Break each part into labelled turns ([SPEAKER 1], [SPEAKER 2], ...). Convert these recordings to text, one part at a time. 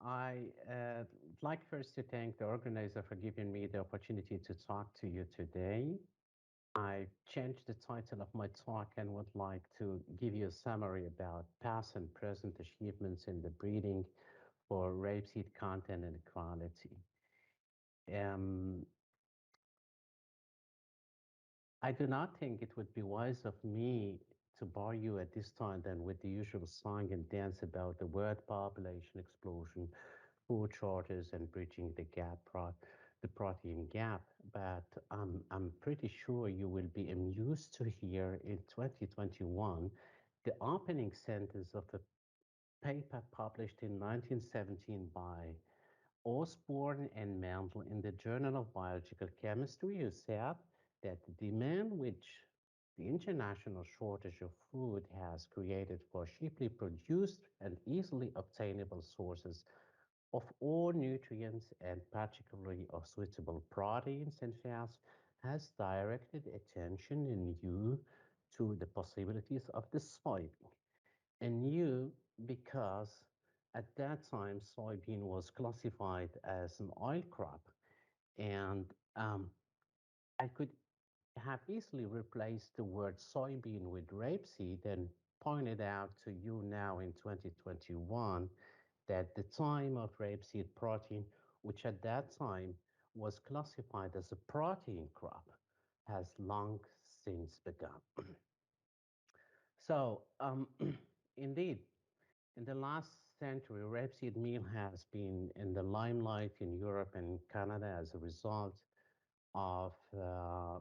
[SPEAKER 1] I'd like first to thank the organizer for giving me the opportunity to talk to you today. I changed the title of my talk and would like to give you a summary about past and present achievements in the breeding for rapeseed content and quality. Um, I do not think it would be wise of me to bore you at this time than with the usual song and dance about the world population explosion, food shortages, and bridging the gap, the protein gap. But I'm pretty sure you will be amused to hear in 2021 the opening sentence of a paper published in 1917 by Osborne and Mantle in the Journal of Biological Chemistry, who said that the demand which the international shortage of food has created for cheaply produced and easily obtainable sources of all nutrients and particularly of suitable proteins and fats has directed attention anew to the possibilities of the soybean. Anew because at that time soybean was classified as an oil crop, and I could have easily replaced the word soybean with rapeseed and pointed out to you now in 2021 that the time of rapeseed protein, which at that time was classified as a protein crop, has long since begun. So, indeed, in the last century, rapeseed meal has been in the limelight in Europe and Canada as a result of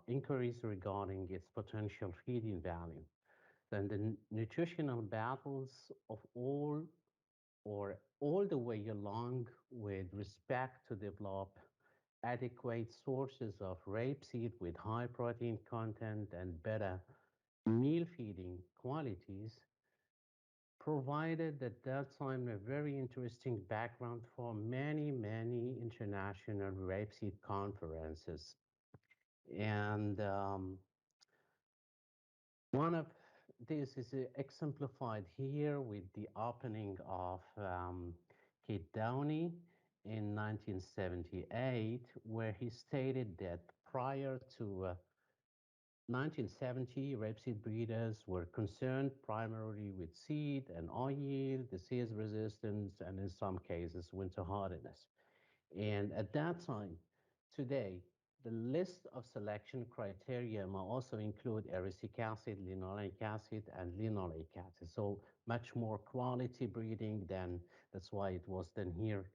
[SPEAKER 1] inquiries regarding its potential feeding value. Then the nutritional battles of all the way along with respect to develop adequate sources of rapeseed with high protein content and better meal feeding qualities provided at that time a very interesting background for many, many international rapeseed conferences. And one of this is exemplified here with the opening of Kate Downey in 1978, where he stated that prior to 1970, rapeseed breeders were concerned primarily with seed and oil yield, disease resistance, and in some cases, winter hardiness. And at that time, today, the list of selection criteria may also include erucic acid, linoleic acid, and linoleic acid. So much more quality breeding than, that's why it was then here.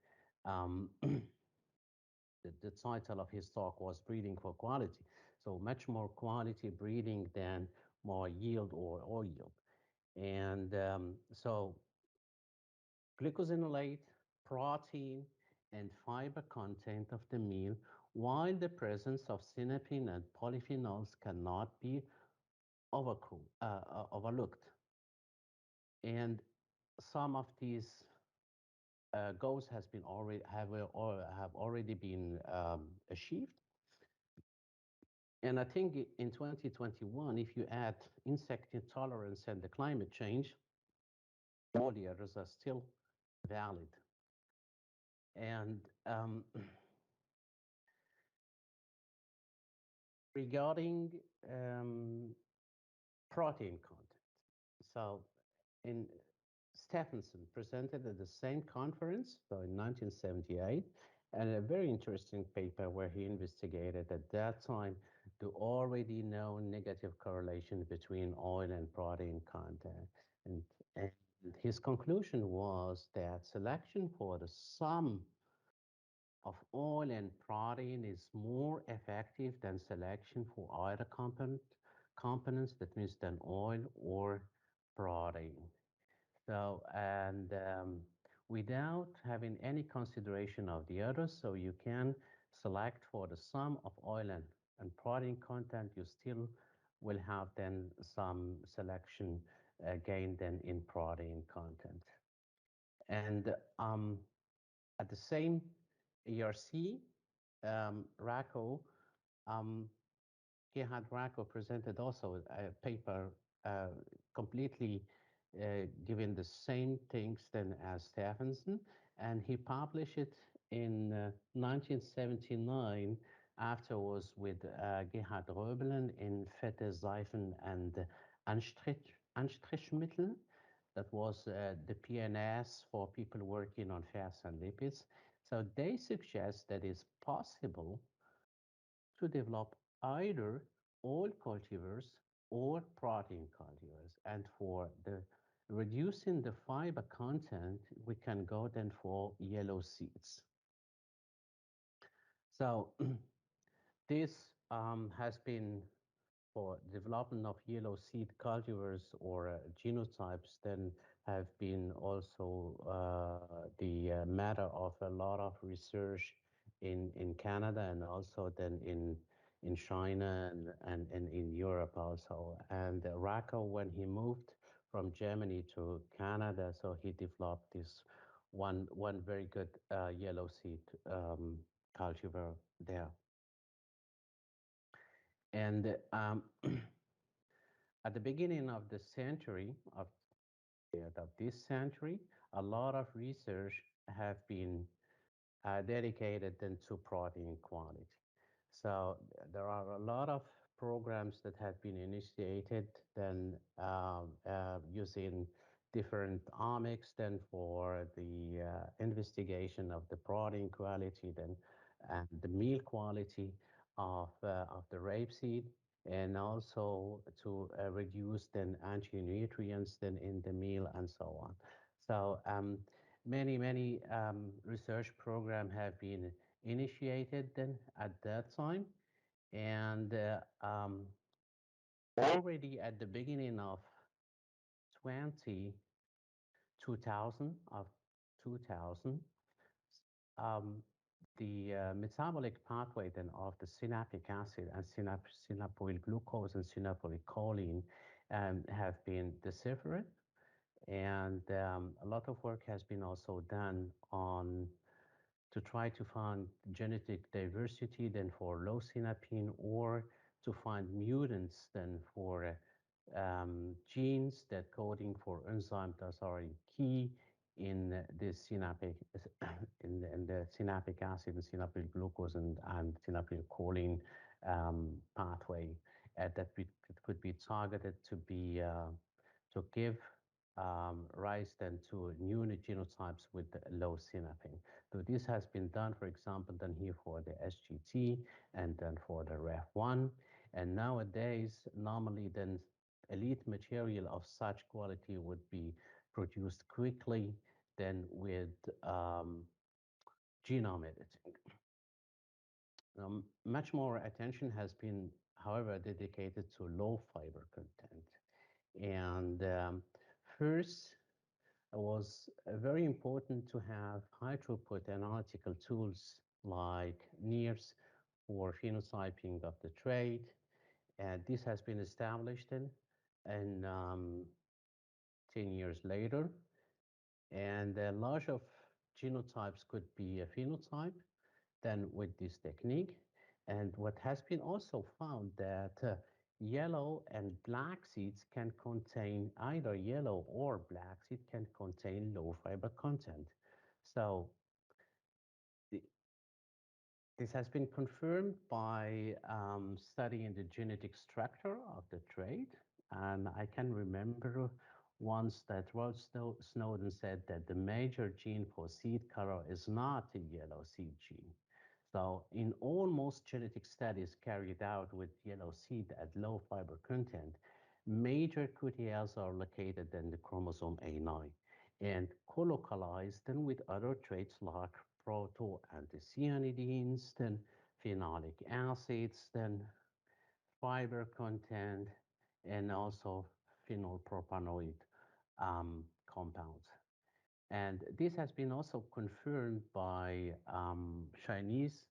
[SPEAKER 1] The title of his talk was Breeding for Quality. So much more quality breeding than more yield or oil yield. And so glucosinolate, protein, and fiber content of the meal, while the presence of synapine and polyphenols cannot be overlooked. And some of these goals has been already have already been achieved. And I think in 2021, if you add insect intolerance and the climate change, all the others are still valid. And regarding protein content, so in Stephenson presented at the same conference, so in 1978, and a very interesting paper where he investigated at that time the already known negative correlation between oil and protein content. And his conclusion was that selection for the sum of oil and protein is more effective than selection for either components, that means than oil or protein. So, and without having any consideration of the others, so you can select for the sum of oil and protein content, you still will have then some selection gain then in protein content. And at the same ERC, Racco, um, Gerhard Racco presented also a paper completely giving the same things then as Stephenson, and he published it in 1979 afterwards with Gerhard Röbelin in Fette, Seifen and Anstrichmittel. That was the PNS for people working on fats and lipids. So they suggest that it's possible to develop either oil cultivars or protein cultivars. And for the reducing the fiber content, we can go then for yellow seeds. So this has been for development of yellow seed cultivars or genotypes then have been also the matter of a lot of research in Canada and also then in China and in Europe also. And Racco, when he moved from Germany to Canada, so he developed this one very good yellow seed cultivar there. And at the beginning of the century, of this century, a lot of research have been dedicated then to protein quality. So there are a lot of programs that have been initiated then using different omics then for the investigation of the protein quality then and the meal quality of the rapeseed and also to reduce then anti-nutrients then in the meal and so on. So many research programs have been initiated then at that time. And already at the beginning of 20, 2000, of 2000, um, the metabolic pathway then of the synaptic acid and synapolyl glucose and synapolyl choline have been deciphered. And a lot of work has been also done on to try to find genetic diversity then for low synapine or to find mutants then for genes that coding for enzymes that are key in the synaptic in the synaptic acid and synapolyl glucose and synapolyl choline pathway that could be targeted to be to give rise then to new genotypes with low synapin. So this has been done, for example, then here for the SGT and then for the REF1. And nowadays, normally then elite material of such quality would be produced quickly than with genome editing. Much more attention has been, however, dedicated to low fiber content. And first, it was very important to have high throughput analytical tools like NIRS for phenotyping of the trait. And this has been established in 10 years later. And a lot of genotypes could be a phenotype then with this technique. And what has been also found that yellow and black seeds can contain either yellow or black seed can contain low fiber content. So the, this has been confirmed by studying the genetic structure of the trait. And I can remember once that Rod Snowden said that the major gene for seed color is not the yellow seed gene. So in almost genetic studies carried out with yellow seed at low fiber content, major QTLs are located in the chromosome A9 and colocalized then with other traits like protoanthocyanidins, then phenolic acids, then fiber content, and also phenylpropanoid compounds. And this has been also confirmed by Chinese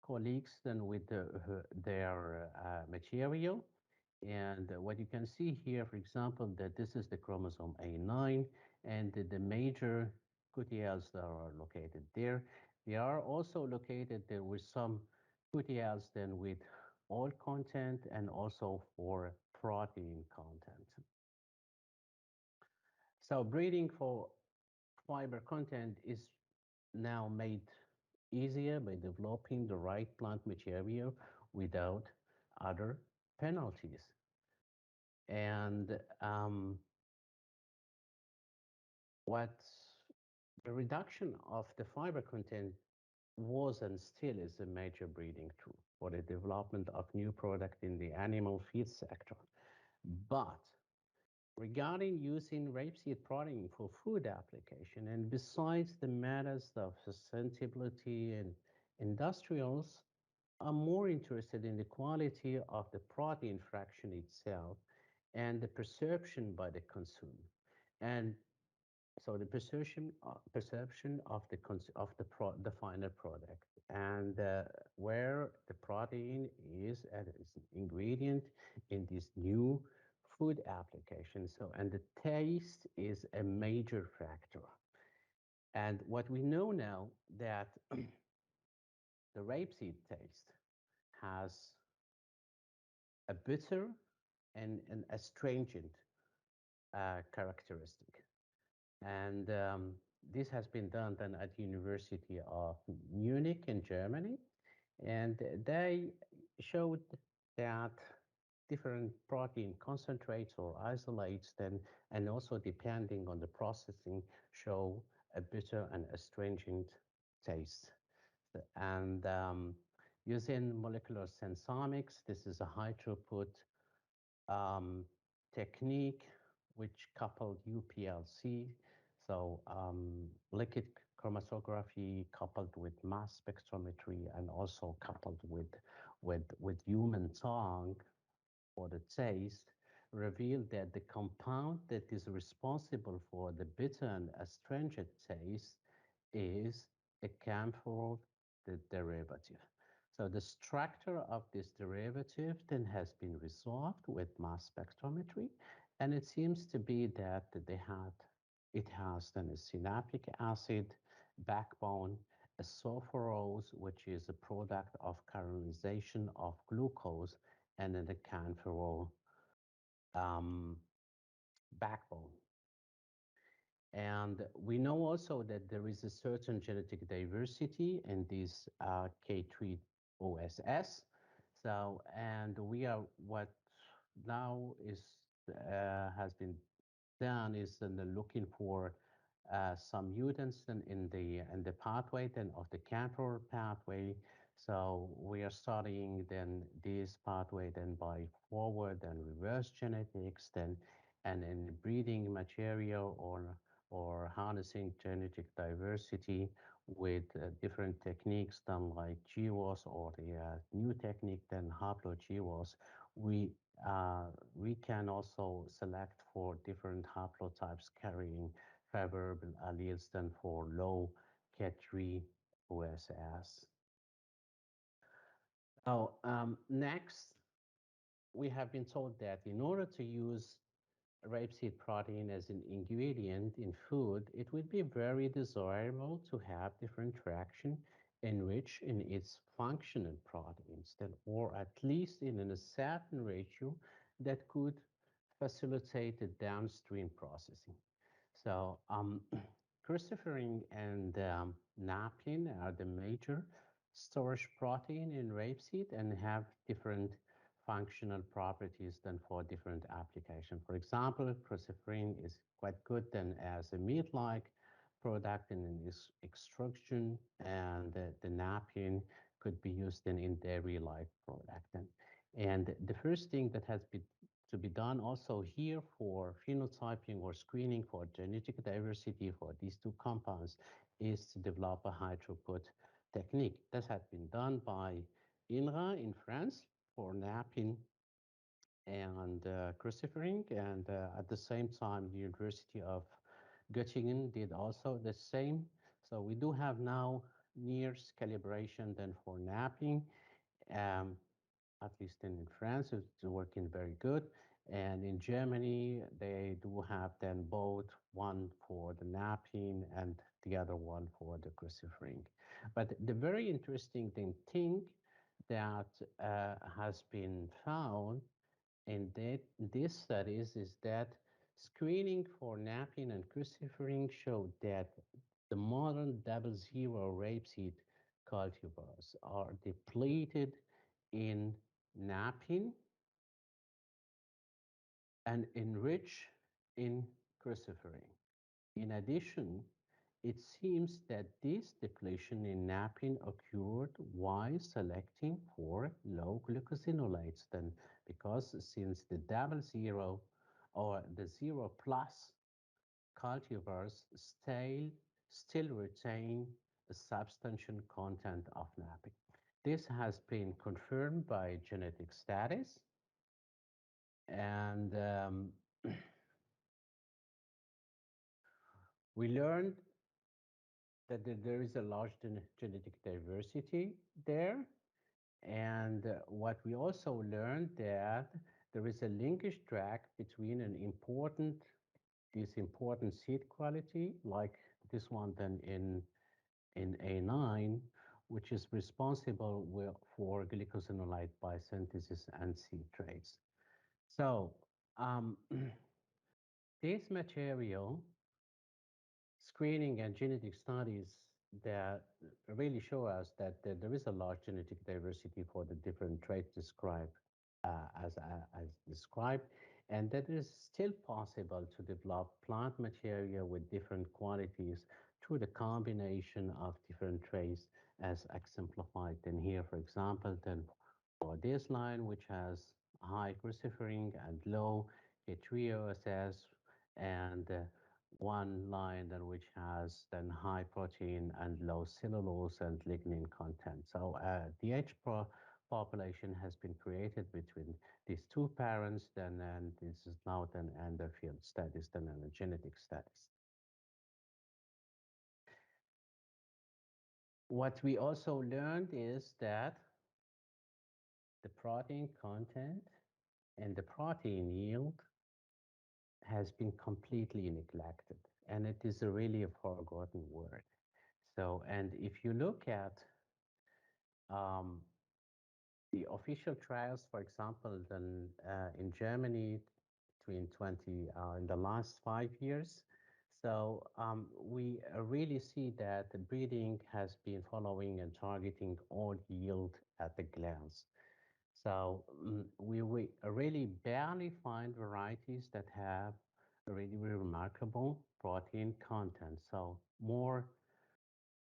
[SPEAKER 1] colleagues then with their material. And what you can see here, for example, that this is the chromosome A9 and the major QTLs that are located there. They are also located there with some QTLs then with oil content and also for protein content. So breeding for fiber content is now made easier by developing the right plant material without other penalties. And what the reduction of the fiber content was and still is a major breeding tool for the development of new products in the animal feed sector. But regarding using rapeseed protein for food application, and besides the matters of sustainability, and industrials are more interested in the quality of the protein fraction itself and the perception by the consumer. And so the perception of the final product, and where the protein is as an ingredient in this new food application. So, and the taste is a major factor. And what we know now that the rapeseed taste has a bitter and astringent characteristic. And this has been done then at the University of Munich in Germany. And they showed that different protein concentrates or isolates then, and also depending on the processing, show a bitter and astringent taste. And using molecular sensomics, this is a high throughput um, technique which coupled UPLC, so liquid chromatography coupled with mass spectrometry and also coupled with human tongue for the taste, revealed that the compound that is responsible for the bitter and astringent taste is a camphor derivative. So the structure of this derivative then has been resolved with mass spectrometry, and it seems to be that it has then a synaptic acid backbone, a sulfurose, which is a product of caramelization of glucose, and then a camphor um, backbone. And we know also that there is a certain genetic diversity in this K3 OSS. So, and we are what now is has been done is looking for some mutants in the pathway then of the camphor pathway. So we are studying then this pathway then by forward and reverse genetics then, and in breeding material or harnessing genetic diversity with different techniques done like GWAS or the new technique then haplo-GWAS. We we can also select for different haplotypes carrying favorable alleles than for low K3 OSS. Now, next, we have been told that in order to use rapeseed protein as an ingredient in food, it would be very desirable to have different fraction enriched in its functional proteins, that, or at least in a certain ratio that could facilitate the downstream processing. So cruciferine and napkin are the major storage protein in rapeseed and have different functional properties than for different applications. For example, cruciferine is quite good then as a meat-like product in extrusion, and the napkin could be used in dairy-like product. And the first thing that has been to be done also here for phenotyping or screening for genetic diversity for these two compounds is to develop a high throughput technique. This has been done by INRA in France for napkin and cruciferine, and at the same time, the University of Göttingen did also the same. So we do have now near calibration than for napping. Um, at least in France, it's working very good. And in Germany, they do have then both one for the napkin and the other one for the cruciferine. But the very interesting thing that has been found in these studies is that screening for napkin and cruciferine showed that The modern double zero rapeseed cultivars are depleted in napin and enriched in cruciferine. In addition, it seems that this depletion in napin occurred while selecting for low glucosinolates, then because since the double zero or the zero plus cultivars still retain a substantial content of napin. This has been confirmed by genetic studies, and we learned that there is a large genetic diversity there. And what we also learned that there is a linkage track between this important seed quality, like this one then in A9, which is responsible for glycosinolate biosynthesis and seed traits. So this material screening and genetic studies that really show us that there is a large genetic diversity for the different traits described as described, and that it is still possible to develop plant material with different qualities through the combination of different traits as exemplified in here. For example, then for this line, which has high cruciferine and low K3OSS, and one line then which has then high protein and low cellulose and lignin content. So the population has been created between these two parents, then, and this is now then under field studies, then under genetic studies. What we also learned is that the protein content and the protein yield has been completely neglected, and it is really a forgotten word. So, and if you look at um, the official trials, for example, then in Germany between in the last 5 years, so we really see that the breeding has been following and targeting all yield at a glance. So we really barely find varieties that have a really remarkable protein content. So more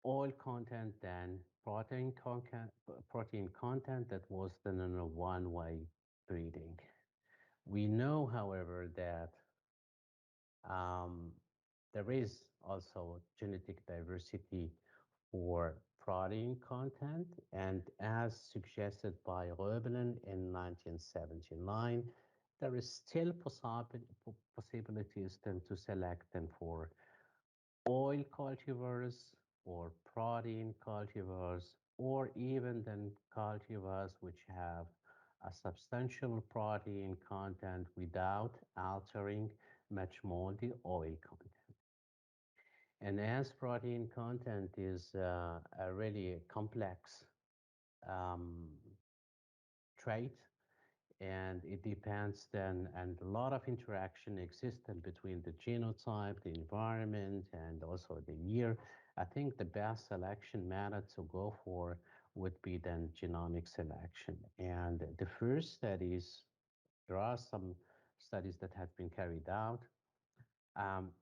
[SPEAKER 1] oil content than protein content that was then in a one-way breeding. We know, however, that um, there is also genetic diversity for protein content, and as suggested by Röbelin in 1979, there is still possibilities then to select them for oil cultivars or protein cultivars, or even then cultivars which have a substantial protein content without altering much more the oil content. And as protein content is a really complex um, trait, and it depends then, and a lot of interaction existed between the genotype, the environment, and also the year. I think the best selection method to go for would be then genomic selection. And the first studies, there are some studies that have been carried out.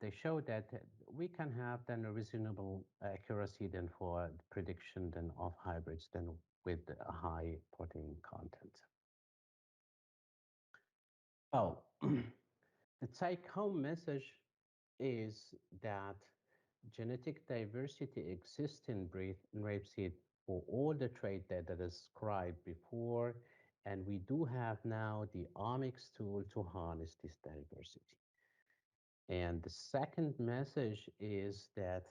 [SPEAKER 1] They show that we can have then a reasonable accuracy then for prediction then of hybrids then with a high protein content. Oh, the take-home message is that genetic diversity exists in rapeseed for all the trait that I described before, and we do have now the omics tool to harness this diversity. And the second message is that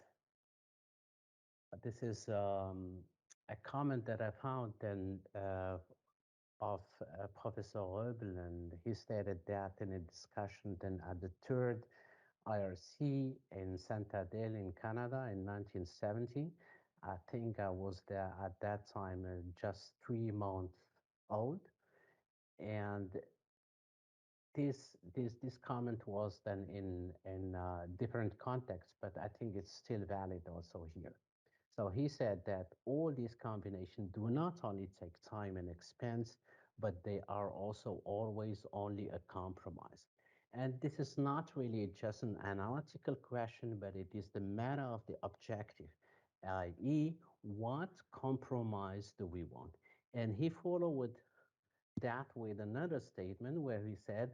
[SPEAKER 1] this is a comment that I found then of Professor Röbel, and he stated that in a discussion then at the third IRC in Santander in Canada in 1970. I think I was there at that time, just 3 months old. And this comment was then in different context, but I think it's still valid also here. So he said that all these combinations do not only take time and expense, but they are also always only a compromise. And this is not really just an analytical question, but it is the matter of the objective, i.e., what compromise do we want? And he followed that with another statement where he said,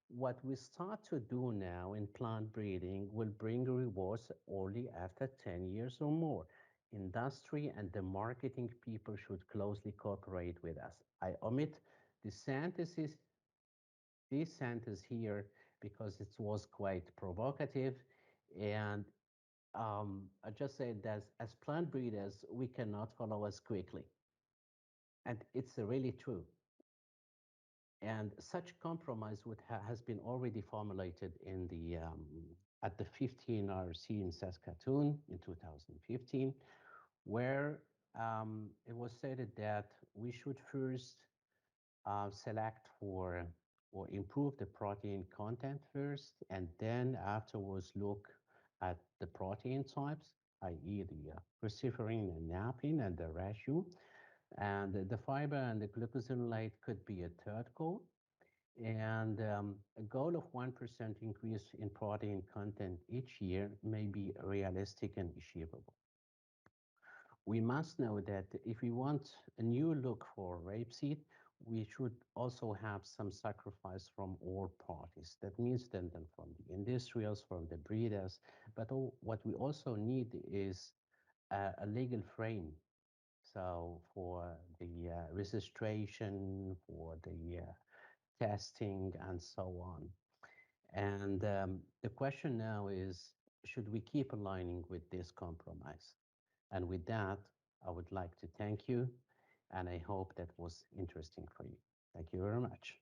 [SPEAKER 1] what we start to do now in plant breeding will bring rewards only after 10 years or more. Industry and the marketing people should closely cooperate with us. I omit the sentences, this sentence here because it was quite provocative. And I just said that as plant breeders, we cannot follow as quickly. And it's really true. And such compromise has been already formulated in the at the 15 RC in Saskatoon in 2015, where it was stated that we should first select for or improve the protein content first, and then afterwards look at the protein types, i.e. the cruciferine and napin and the ratio. And the fiber and the glucosinolate could be a third goal. And a goal of 1% increase in protein content each year may be realistic and achievable. We must know that if we want a new look for rapeseed, we should also have some sacrifice from all parties. That means then from the industrials, from the breeders, but what we also need is a legal frame. So for the registration, for the testing, and so on. And the question now is, should we keep aligning with this compromise? And with that, I would like to thank you, and I hope that was interesting for you. Thank you very much.